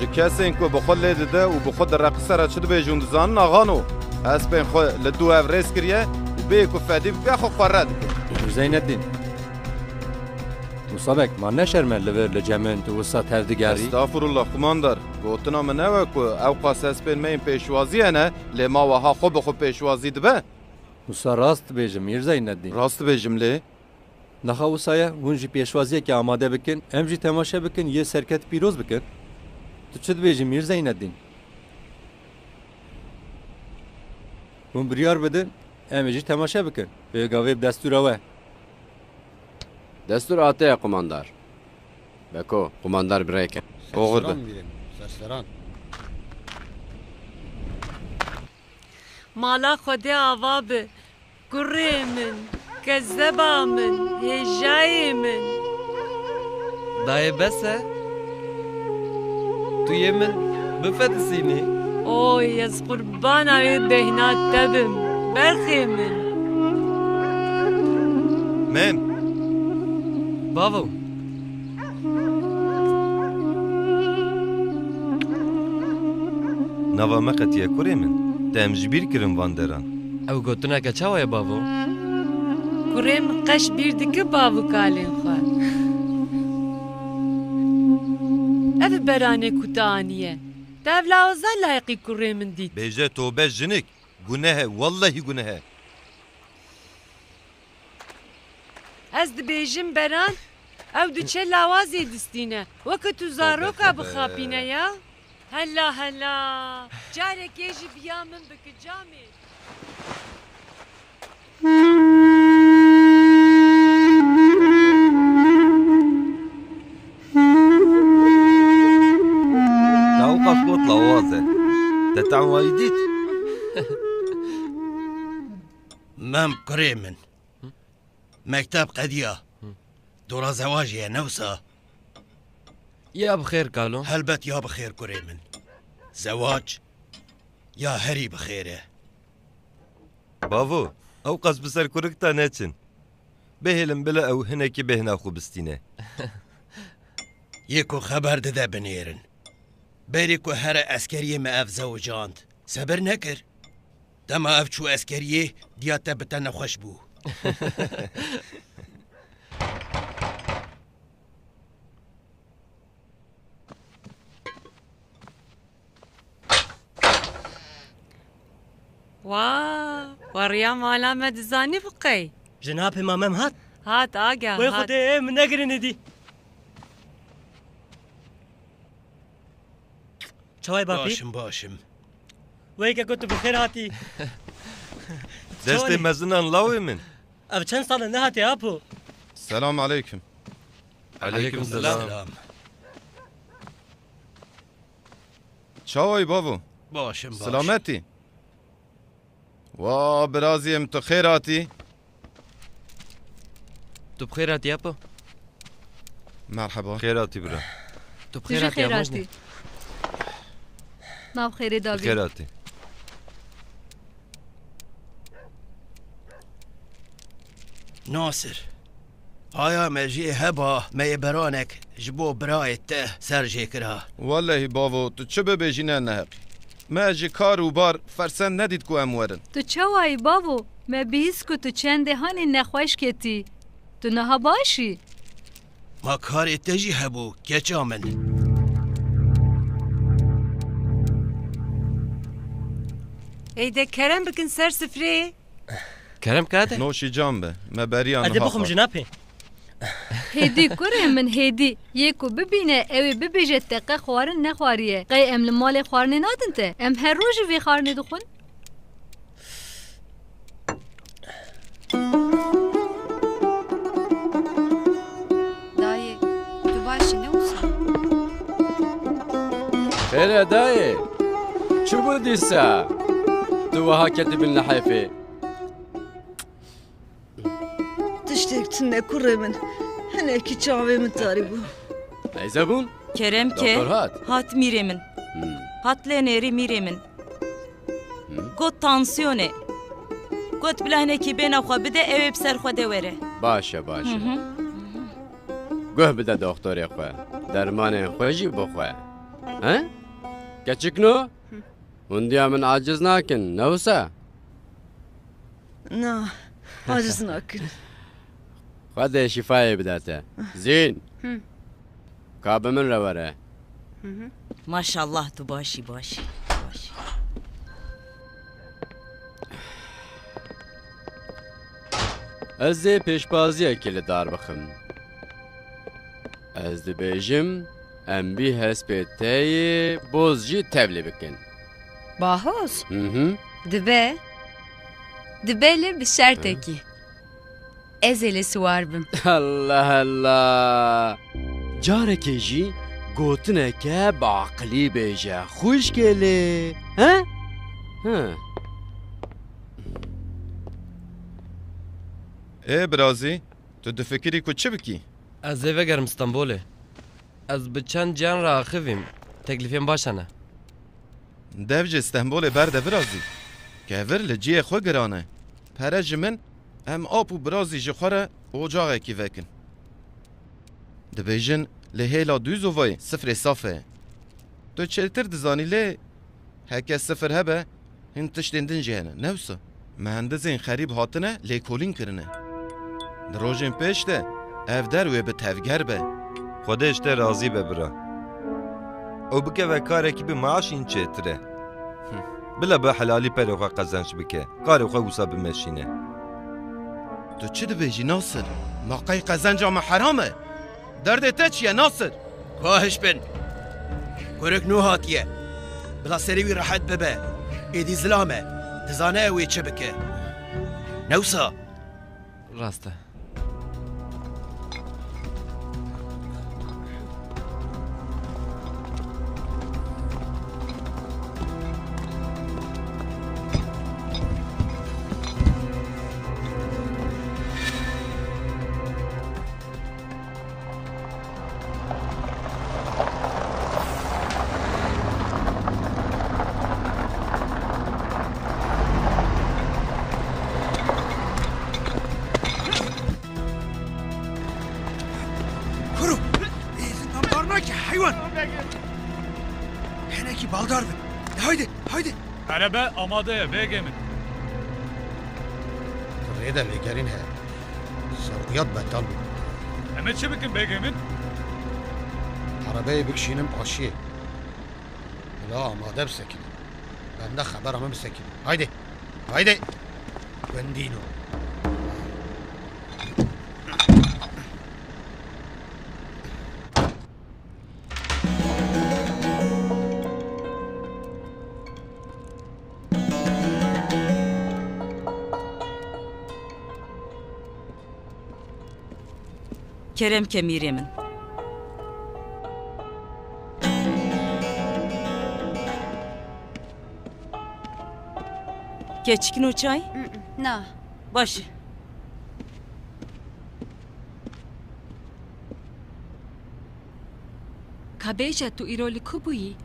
جکسین کو بخود لیده و بخود رقصه را چه بیجون دزان ناغانو اسبین خو لدو افریس کریه و به کو فدی بیا خو قرد زین الدین مصابك ما نشرمن لور لجمن تو وسط هردگاری استغفر الله کماندار گوتنا من نو کو او قاسس بین من پیشوازی انا لما وها خو بخو پیشوازی دبه وسا راست بیجم میرزا الدین راست بیجم لی نخا وسایا ونجی پیشوازی که آماده بکن امجی تماشا بکن یه سرکت پیروز بکن تو چه بیجم میرزا الدین ون بریار بده امجی تماشا بکن به گاوی دستور اوه دستور آته قماندار بکو قماندار برایکن اوغر به سرسران مالا خودی آوا به گره من کذبا من هجای من دای بسه تو یه من بفتسینی اوی از قربان آوی بهنات تبم برخی من بابا نوا مقتیه کوری من تمجبیر کرم واندران او گوتنا که چاوه بابا گره من قش بیردی باو کالین خواه او برانه کتانیه دولازه لایقی گره من دید بیجه توبه جنک گناه والله گناه از دبیجم بران او دو چه لوازی دستینه وکه تو زاروکا بخاپینه یا هلا هلا جاره کیجی بیا من بکه جامه تاو قصوت لوازه تتعوى ديت مام كري من مكتب قديا دورا زواجي نوسا یا بخیر کالو هلبت يا بخير كري من زواج يا هري بخيره بابو او قص بسر كورك تا نچن بهلم بلا او هنكي بهنا خو بستينه يكو خبر دده بنيرن بريكو هر اسكريه ما اف زوجاند صبر نكر دما اف شو اسكريه دياتا بتنا خوش بو واه وريا مالا مدزاني بقي جناب امام هات هات آقا وي هات خدي من نقرن دي شوي بابي باشم ويك كنت بخير هاتي دستي مزنان لاوي من اب چند سال نه هاتي ابو السلام عليكم عليكم السلام شاوي بابو باشم سلامتي وا برازي امتو خيراتي تو بخیر هاتی اپا مرحبا خيراتي برا تو بخیر هاتی اموجنی ناب خیری دابی خيراتي ناصر آیا مجی هبا می برانک جبو برایت ته سرجی کرا والله بابو تو چه ببیجینه نهق ما اجي کار و بار فرسن ندید کو امورن تو چه وای بابو ما بیس که تو چند دهانی نخوش کتی تو نها باشی ما کاری تجی هبو که چامن ایده کرم بکن سر سفره کرم کاده نوشی جنبه ما بریان ادي بخم جنابي هیدی کره من هیدی یکو ببینه اوی ببیجه تقه خوارن نخواریه قی ام لمال خوارن نادن ته ام هر روش وی خوارن دخون دایه تو باشی نوسا خير داي شو بدي الساعة تو ها كتب النحيفة تشتكت نكره من هناكي چاوه من تاری بو اي زبون کرم که دكتور هات هات میره من هات لنری میره من گوت تانسیونه گوت بلهنه کی بین خو بده اوی بسر خوده وره باشا قه بده دكتور يا خويا درمان خوجي بخوا ها؟ كتشكنو؟ ونديا من عاجز ناكن نوسا نه عاجز نکن خد شفاية بداتا زين كاب من روره ماشاءالله تو باشی باشی از دی پیشبازی کلی دار بخم از دی بیجم ام بی هسپیتی بوزجی تبلی بکن باهوز دبه لی به شرطکی ازل سوار بم الله الله جارکی جی گوتنه که بعقلی بیجه خوش گلی ها؟ ها ای برازی تو دفکری کو چه بکی؟ از eve گرم استانبوله از بچند جان را خفیم تکلیفیم باشنه devce İstanbul'e berde birazî. Kevir li ciyê xwe girane. Pere ji min em ap û birazî ji xwe re ocağekî vekin. Dibêjin li hêla dû zovayê sifrê saf e. Tu çêtir dizanî lê heke sifir hebe hin tiştên din jî hene. Ne wisa? Mühendisên xerîb hatine lêkolîn kirine. Di rojên pêş de ev derwê bi tevger be. Xwedê ji te razî be bira. Ew bike vekarekî bi maaşîn çêtir e. Bile bi helalî perê xwe qezenç bike. Karê xwe wisa bimeşîne. Tu çi dibêjî Nasir? Maqey qezenca me heram e. Derdê te çi ye Nasir? خواهش بن گرک نو هاتیه بلا سریوی راحت ببه ایدی زلامه دزانه اوی چه بکه نوسا راسته Baldar mı? Haydi, haydi. Araba amade begemin. Reda legerin he. Sarıyat betal bu. Hemen çebikin begemin. Arabayı bükşinin başı. La amade bisekin. Ben de haber ama bisekin. Haydi, haydi. Bendino. Kerem Kemir'emin. Keçkin o çay? نه باشه. کبیجه تو ایرولی کو بویی؟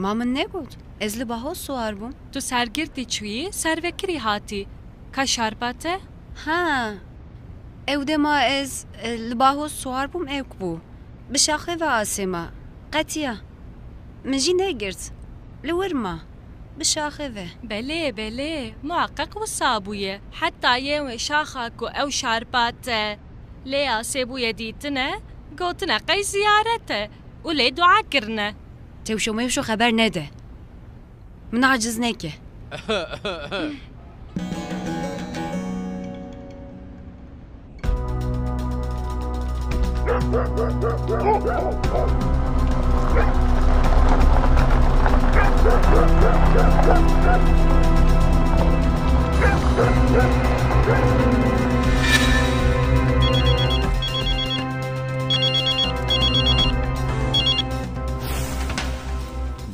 ما من نگود از لباها سوار بوم تو سرگردی چویی سروکری هاتی که شربته؟ ها او ما از لباها سوار بوم او بو بشاخه و آسما قطیه منجی نگرد لورما بشاخه و بله محقق و صابویه حتی یه شاخک و او شربته لیا سیبویه دیتنه گوتنه قی زیارته و لی دعا کرنه توشو میوشو خبر نده من عجز نکه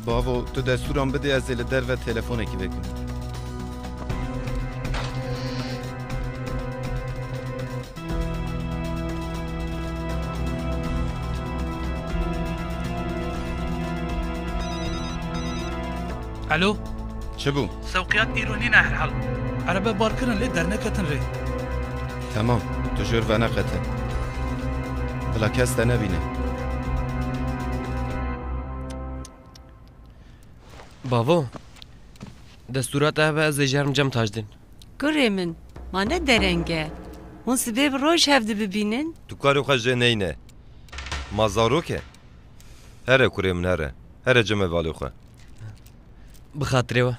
باو تو دستورم بده از ال در و تلفن کی بکن الو چه بو؟ سوقيات ايروني نهر حل عربه باركرن لي درنكتن ري تمام تو جور و نقطه بلا کس ده نبینه باوو دستورات هبه از جرم جم تاجدین گره من ما نه درنگه هون سبب روش هفته ببینن تو کارو خواه جنینه مازارو که هره کوری من هره جمع والو خواه بخاطره و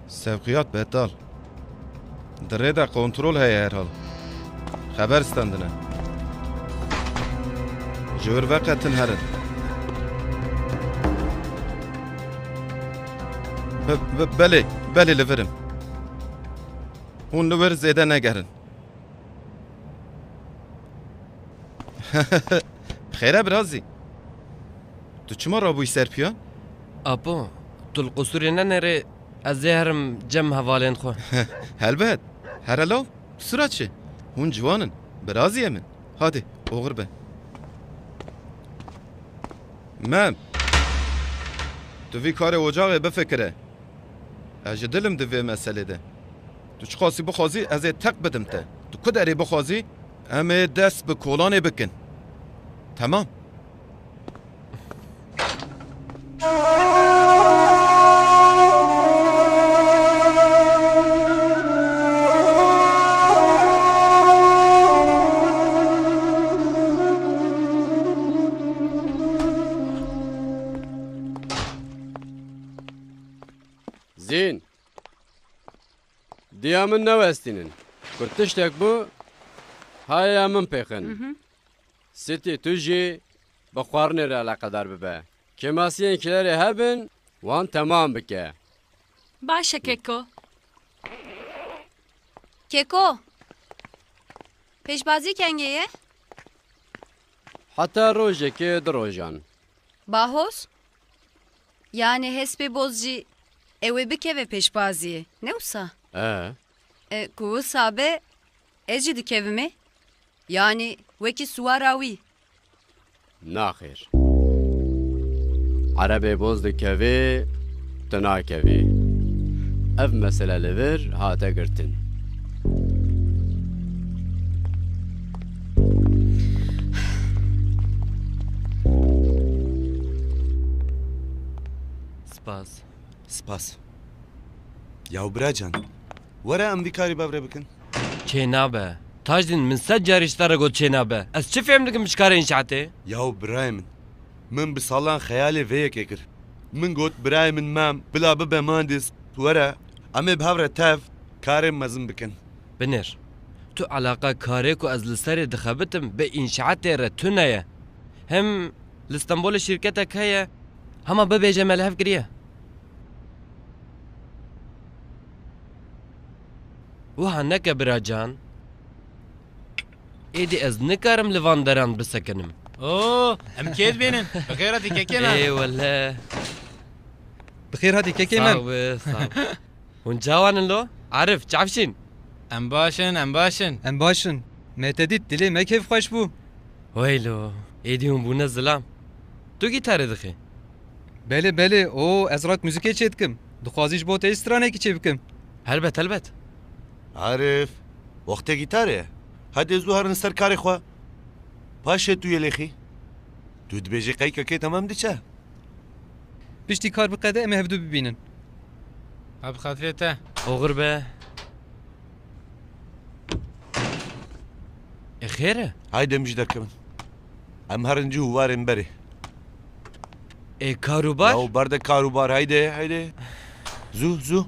سبقیات بهتال دره ده کنترل هی هر حال خبر استندنه جور وقتن هرن بله لورم هون لور زیده نگرن خیره برازی تو چما رابوی سرپیان؟ اپو تو القصور نره از هرم جم حوالین خو هلبت هرلاو سرعت شه هون جوانن برازی من هاده اوغر به من تو وی کار اجاقه بفکره اجه دلم دوی مسئله ده تو چه خاصی بخوازی از تق بدم ته تو کدری بخوازی امه دست به کولانه بکن تمام زين ديا من نوستينن كنتشتك بو هاي من بيخن ستي تجي بخوارني علاقة دار ببا كماسيين كلاري هبن وان تمام بكه باشه کیکو کیکو پیشبازی کنگیه؟ حتى روجك دروجان باهوس؟ Yani hesbi bozci evi bike ve peşbaziye. Ne usa? Kuvu sabe ezci dikevimi? Yani veki suaravi. ناخير عربي بوز دكافي تناكافي اف مسألة لفر هاتا قرتن سپاس یا براجان ورا ام بیکاری باوره بکن چه نابه تاجدین من سد جاري اشترى قلت شي نابه از چه فهم لكم مشكاري انشاعتي یا برای من بسالان خیالی ویک اکر من گوت برای من مام بلا ببه مهندس ورا امی بهاوره تاف کارم مزن بکن بنر تو علاقة كاريكو از لساري دخبتم بإنشاعاتي رتونايا هم لاسطنبول شركتك هيا هما ببي جمال هفكريه وهناك براجان ايدي از نكارم لفاندران بسكنم اوه ام كيد بينن بخير هاتي كيكي اي ولا بخير هاتي كيكي من صعب ونجاوان لو عارف تعرفشين ام باشن معتدید دلی ما کیف خوش بو ويلو ايدي هم بونا الظلام تو گیتاره دخی بله او از راک موزیکی چه دکم دخوازیش بو تیسترانه کی چه بکم البت عارف وقت گیتاره هدی زوهرن سر کاری خوا باشه توی لخی تو دبیجی قیکا که تمام دیچه پشتی کار بقیده امه هفدو ببینن اب خاطرته اوغربه خيره هايدا مجدك كمان ام هرنجو وارن بري كاروبار او برده كاروبار هايدا زو